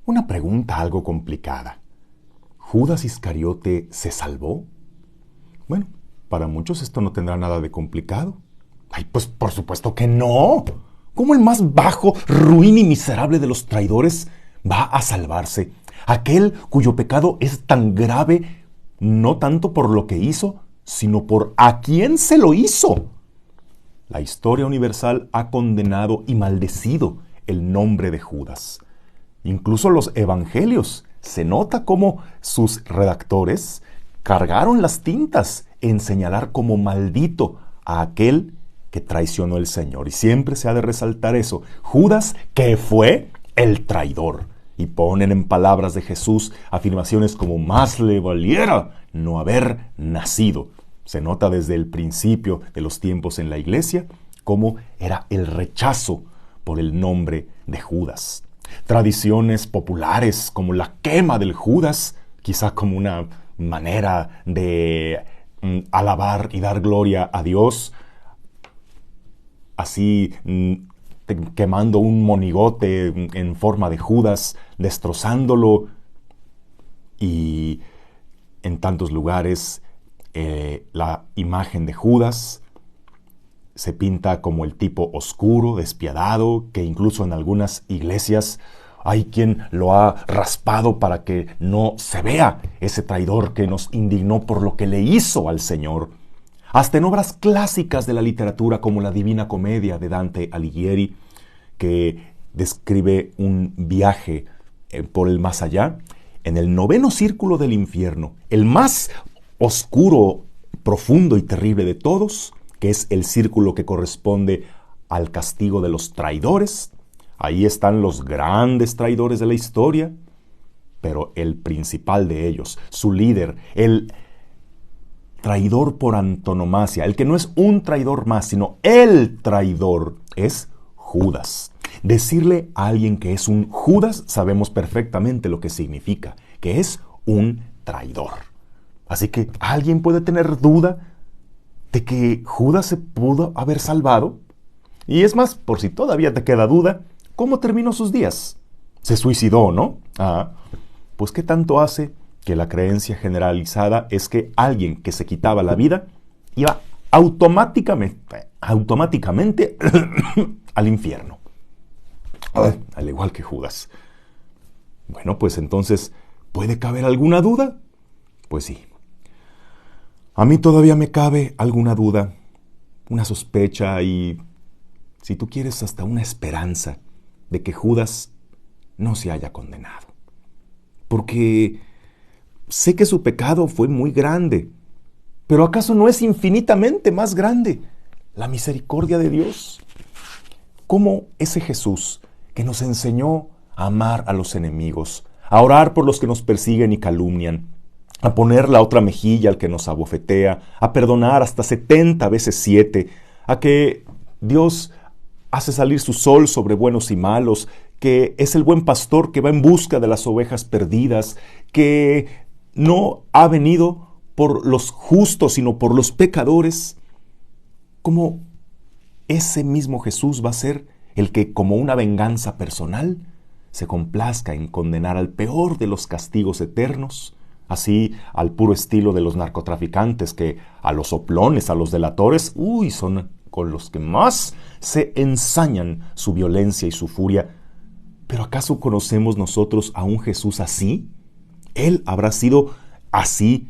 Una pregunta algo complicada. ¿Judas Iscariote se salvó? Bueno, para muchos esto no tendrá nada de complicado. Ay, pues por supuesto que no. ¿Cómo el más bajo, ruin y miserable de los traidores va a salvarse? Aquel cuyo pecado es tan grave, no tanto por lo que hizo, sino por a quién se lo hizo. La historia universal ha condenado y maldecido el nombre de Judas. Incluso los evangelios, se nota cómo sus redactores cargaron las tintas en señalar como maldito a aquel que traicionó al Señor. Y siempre se ha de resaltar eso. Judas, que fue el traidor. Y ponen en palabras de Jesús afirmaciones como más le valiera no haber nacido. Se nota desde el principio de los tiempos en la iglesia cómo era el rechazo por el nombre de Judas. Tradiciones populares como la quema del Judas, quizá como una manera de alabar y dar gloria a Dios, así quemando un monigote en forma de Judas, destrozándolo, y en tantos lugares la imagen de Judas se pinta como el tipo oscuro, despiadado, que incluso en algunas iglesias hay quien lo ha raspado para que no se vea ese traidor que nos indignó por lo que le hizo al Señor. Hasta en obras clásicas de la literatura como la Divina Comedia de Dante Alighieri, que describe un viaje por el más allá, en el 9º círculo del infierno, el más oscuro, profundo y terrible de todos, que es el círculo que corresponde al castigo de los traidores. Ahí están los grandes traidores de la historia, pero el principal de ellos, su líder, el traidor por antonomasia, el que no es un traidor más, sino el traidor, es Judas. Decirle a alguien que es un Judas, sabemos perfectamente lo que significa, que es un traidor. Así que ¿alguien puede tener duda de que Judas se pudo haber salvado? Y es más, por si todavía te queda duda, ¿cómo terminó sus días? Se suicidó, ¿no? Pues ¿qué tanto hace que la creencia generalizada es que alguien que se quitaba la vida iba automáticamente al infierno? Al igual que Judas. Bueno, pues entonces, ¿puede caber alguna duda? Pues sí. A mí todavía me cabe alguna duda, una sospecha y, si tú quieres, hasta una esperanza de que Judas no se haya condenado. Porque sé que su pecado fue muy grande, pero ¿acaso no es infinitamente más grande la misericordia de Dios? ¿Cómo ese Jesús que nos enseñó a amar a los enemigos, a orar por los que nos persiguen y calumnian, a poner la otra mejilla al que nos abofetea, a perdonar hasta 70 veces 7, a que Dios hace salir su sol sobre buenos y malos, que es el buen pastor que va en busca de las ovejas perdidas, que no ha venido por los justos, sino por los pecadores? ¿Cómo ese mismo Jesús va a ser el que, como una venganza personal, se complazca en condenar al peor de los castigos eternos? Así, al puro estilo de los narcotraficantes, que a los soplones, a los delatores, son con los que más se ensañan su violencia y su furia. ¿Pero acaso conocemos nosotros a un Jesús así? Él habrá sido así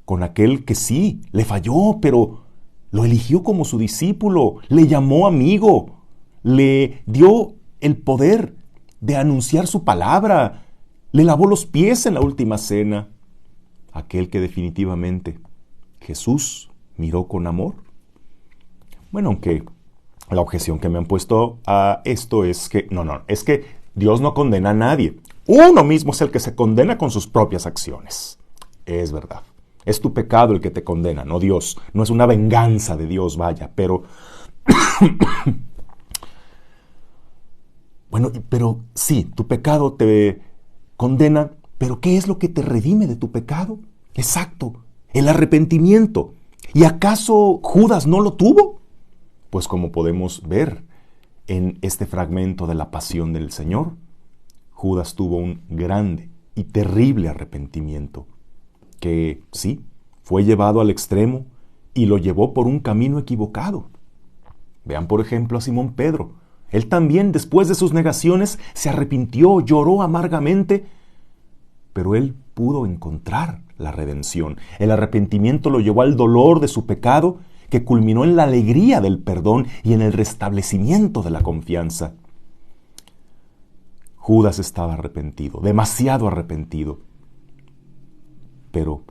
con aquel que sí, le falló, pero lo eligió como su discípulo, le llamó amigo, le dio el poder de anunciar su palabra, le lavó los pies en la última cena. Aquel que definitivamente Jesús miró con amor. Bueno, aunque la objeción que me han puesto a esto es que es que Dios no condena a nadie. Uno mismo es el que se condena con sus propias acciones. Es verdad. Es tu pecado el que te condena, no Dios. No es una venganza de Dios, vaya, pero bueno, pero sí, tu pecado te condena, pero ¿qué es lo que te redime de tu pecado? Exacto, el arrepentimiento. ¿Y acaso Judas no lo tuvo? Pues como podemos ver en este fragmento de la pasión del Señor, Judas tuvo un grande y terrible arrepentimiento, que sí, fue llevado al extremo y lo llevó por un camino equivocado. Vean por ejemplo a Simón Pedro. Él también, después de sus negaciones, se arrepintió, lloró amargamente, pero él pudo encontrar la redención. El arrepentimiento lo llevó al dolor de su pecado, que culminó en la alegría del perdón y en el restablecimiento de la confianza. Judas estaba arrepentido, demasiado arrepentido, pero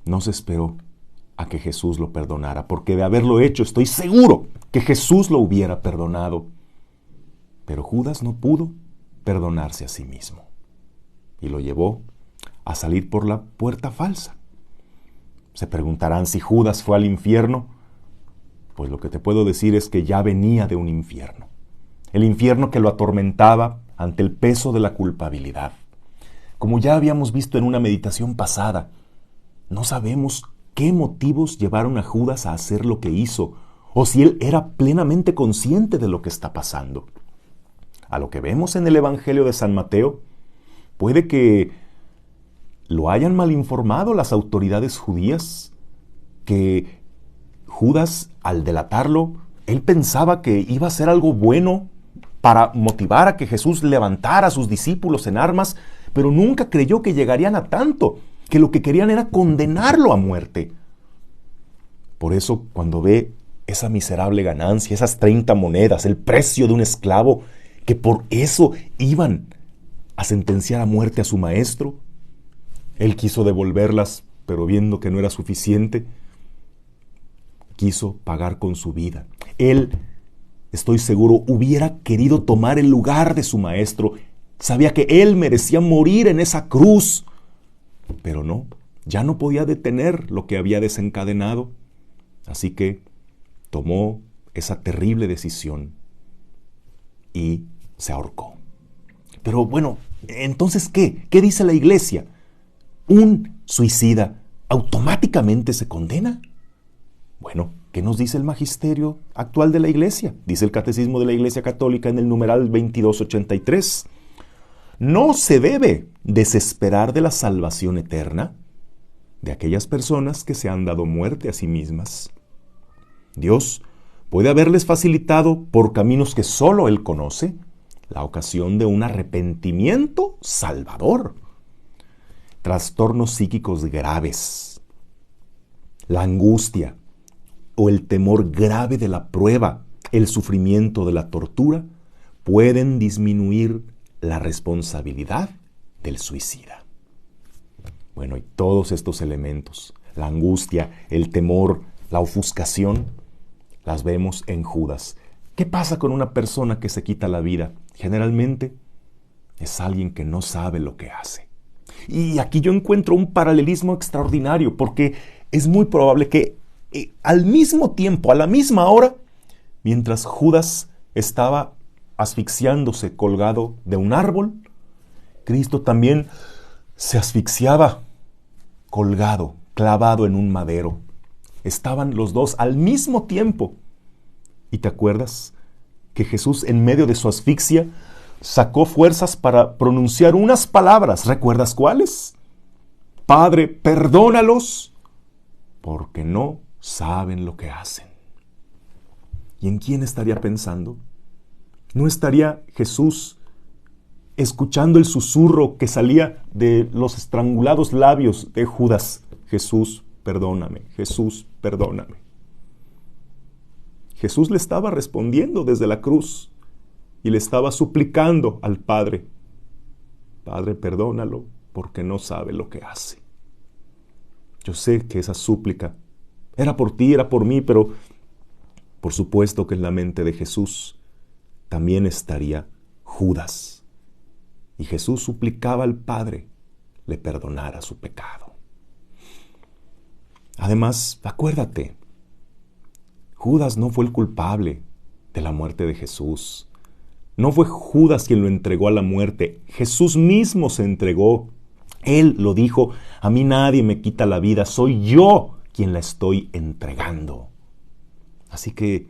no se esperó a que Jesús lo perdonara, porque de haberlo hecho estoy seguro que Jesús lo hubiera perdonado. Pero Judas no pudo perdonarse a sí mismo y lo llevó a salir por la puerta falsa. Se preguntarán si Judas fue al infierno. Pues lo que te puedo decir es que ya venía de un infierno. El infierno que lo atormentaba ante el peso de la culpabilidad. Como ya habíamos visto en una meditación pasada, no sabemos qué motivos llevaron a Judas a hacer lo que hizo, o si él era plenamente consciente de lo que está pasando. A lo que vemos en el Evangelio de San Mateo, puede que lo hayan mal informado las autoridades judías, que Judas, al delatarlo, él pensaba que iba a hacer algo bueno para motivar a que Jesús levantara a sus discípulos en armas, pero nunca creyó que llegarían a tanto, que lo que querían era condenarlo a muerte. Por eso, cuando ve esa miserable ganancia, esas 30 monedas, el precio de un esclavo, que por eso iban a sentenciar a muerte a su maestro, él quiso devolverlas, pero viendo que no era suficiente, quiso pagar con su vida. Él, estoy seguro, hubiera querido tomar el lugar de su maestro. Sabía que él merecía morir en esa cruz, pero no, ya no podía detener lo que había desencadenado. Así que tomó esa terrible decisión y se ahorcó. Pero bueno, entonces, ¿qué? ¿Qué dice la Iglesia? ¿Un suicida automáticamente se condena? Bueno, ¿qué nos dice el magisterio actual de la Iglesia? Dice el Catecismo de la Iglesia Católica en el numeral 2283. No se debe desesperar de la salvación eterna de aquellas personas que se han dado muerte a sí mismas. Dios puede haberles facilitado, por caminos que solo Él conoce, la ocasión de un arrepentimiento salvador. Trastornos psíquicos graves, la angustia o el temor grave de la prueba, el sufrimiento de la tortura, pueden disminuir la responsabilidad del suicida. Bueno, y todos estos elementos, la angustia, el temor, la ofuscación, las vemos en Judas. ¿Qué pasa con una persona que se quita la vida? Generalmente es alguien que no sabe lo que hace. Y aquí yo encuentro un paralelismo extraordinario, porque es muy probable que al mismo tiempo, a la misma hora, mientras Judas estaba asfixiándose colgado de un árbol, Cristo también se asfixiaba colgado, clavado en un madero. Estaban los dos al mismo tiempo. ¿Y te acuerdas que Jesús, en medio de su asfixia, sacó fuerzas para pronunciar unas palabras? ¿Recuerdas cuáles? Padre, perdónalos, porque no saben lo que hacen. ¿Y en quién estaría pensando? ¿No estaría Jesús escuchando el susurro que salía de los estrangulados labios de Judas? Jesús, perdóname, Jesús, perdóname. Jesús le estaba respondiendo desde la cruz y le estaba suplicando al Padre: Padre, perdónalo, porque no sabe lo que hace. Yo sé que esa súplica era por ti, era por mí, pero por supuesto que en la mente de Jesús también estaría Judas. Y Jesús suplicaba al Padre le perdonara su pecado. Además, acuérdate, Judas no fue el culpable de la muerte de Jesús. No fue Judas quien lo entregó a la muerte. Jesús mismo se entregó. Él lo dijo: a mí nadie me quita la vida, soy yo quien la estoy entregando. Así que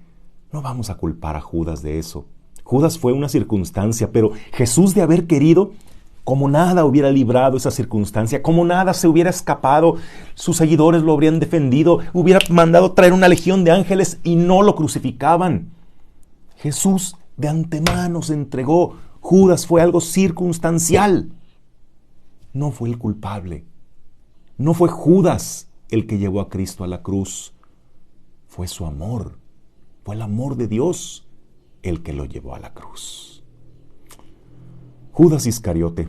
no vamos a culpar a Judas de eso. Judas fue una circunstancia, pero Jesús, de haber querido, como nada hubiera librado esa circunstancia, como nada se hubiera escapado, sus seguidores lo habrían defendido, hubiera mandado traer una legión de ángeles y no lo crucificaban. Jesús de antemano se entregó. Judas fue algo circunstancial. No fue el culpable. No fue Judas el que llevó a Cristo a la cruz. Fue su amor. Fue el amor de Dios el que lo llevó a la cruz. Judas Iscariote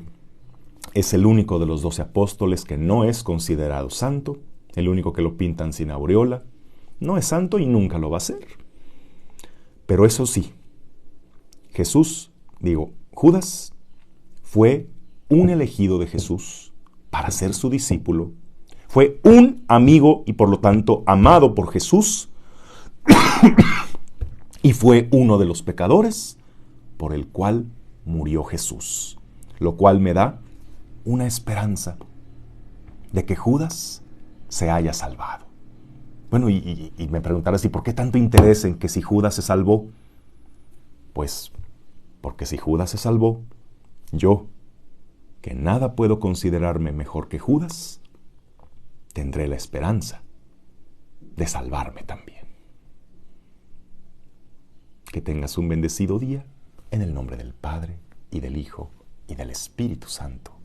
es el único de los 12 apóstoles que no es considerado santo, el único que lo pintan sin aureola. No es santo y nunca lo va a ser. Pero eso sí, Judas fue un elegido de Jesús para ser su discípulo. Fue un amigo y por lo tanto amado por Jesús. Y fue uno de los pecadores por el cual murió Jesús. Lo cual me da una esperanza de que Judas se haya salvado. Bueno, y me preguntarás, ¿y por qué tanto interés en que si Judas se salvó? Pues porque si Judas se salvó, yo, que nada puedo considerarme mejor que Judas, tendré la esperanza de salvarme también. Que tengas un bendecido día en el nombre del Padre, y del Hijo, y del Espíritu Santo.